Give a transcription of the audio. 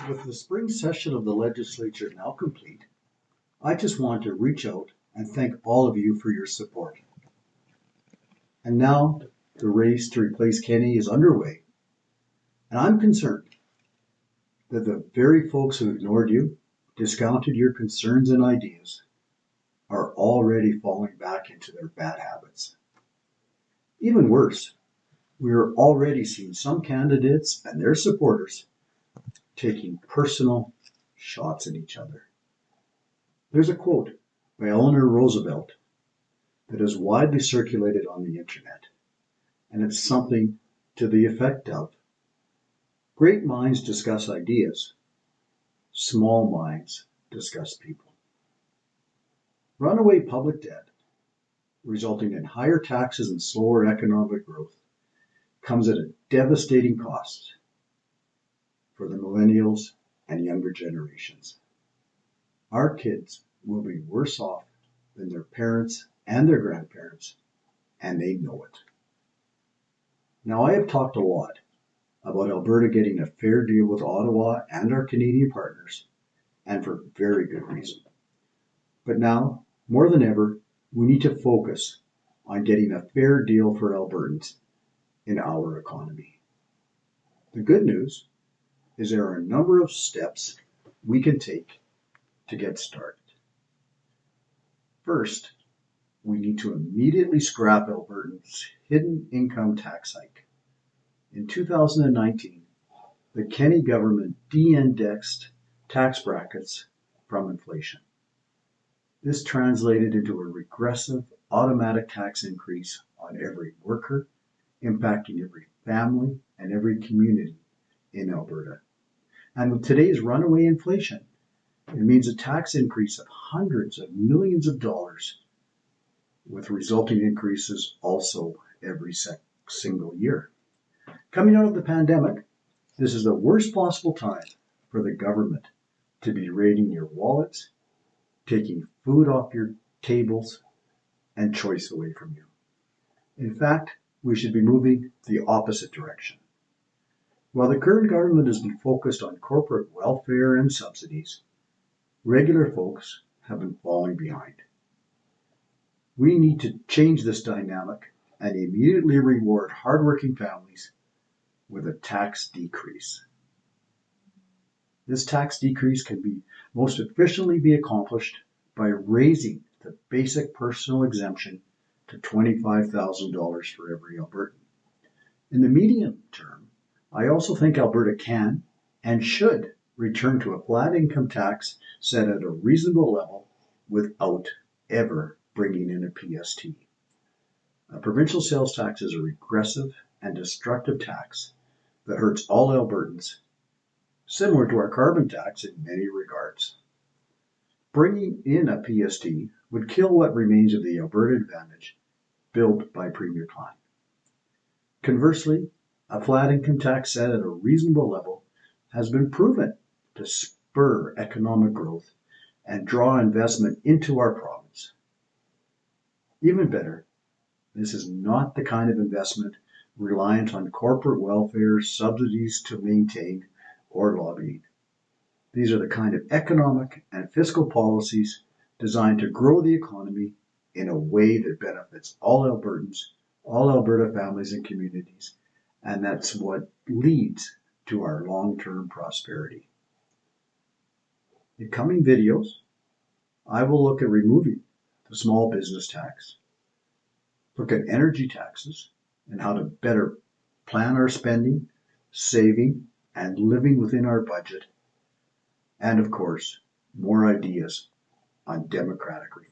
With the spring session of the legislature now complete, I just want to reach out and thank all of you for your support. And now the race to replace Kenny is underway, and I'm concerned that the very folks who ignored you, discounted your concerns and ideas, are already falling back into their bad habits. Even worse, we are already seeing some candidates and their supporters taking personal shots at each other. There's a quote by Eleanor Roosevelt that is widely circulated on the internet, and it's something to the effect of, "Great minds discuss ideas, small minds discuss people." Runaway public debt, resulting in higher taxes and slower economic growth, comes at a devastating cost for the millennials and younger generations. Our kids will be worse off than their parents and their grandparents, and they know it. Now, I have talked a lot about Alberta getting a fair deal with Ottawa and our Canadian partners, and for very good reason. But now, more than ever, we need to focus on getting a fair deal for Albertans in our economy. The good news is there are a number of steps we can take to get started. First, we need to immediately scrap Albertans' hidden income tax hike. In 2019, the Kenney government de-indexed tax brackets from inflation. This translated into a regressive automatic tax increase on every worker, impacting every family and every community in Alberta. And with today's runaway inflation, it means a tax increase of hundreds of millions of dollars, with resulting increases also every single year. Coming out of the pandemic, this is the worst possible time for the government to be raiding your wallets, taking food off your tables, and choice away from you. In fact, we should be moving the opposite direction. While the current government has been focused on corporate welfare and subsidies, regular folks have been falling behind. We need to change this dynamic and immediately reward hardworking families with a tax decrease. This tax decrease can be most efficiently be accomplished by raising the basic personal exemption to $25,000 for every Albertan. In the medium term, I also think Alberta can and should return to a flat income tax set at a reasonable level without ever bringing in a PST. A provincial sales tax is a regressive and destructive tax that hurts all Albertans, similar to our carbon tax in many regards. Bringing in a PST would kill what remains of the Alberta advantage built by Premier Klein. Conversely, a flat income tax set at a reasonable level has been proven to spur economic growth and draw investment into our province. Even better, this is not the kind of investment reliant on corporate welfare, subsidies to maintain, or lobbying. These are the kind of economic and fiscal policies designed to grow the economy in a way that benefits all Albertans, all Alberta families and communities, and that's what leads to our long-term prosperity. In coming videos, I will look at removing the small business tax, look at energy taxes and how to better plan our spending, saving, and living within our budget, and of course, more ideas on democratic reform.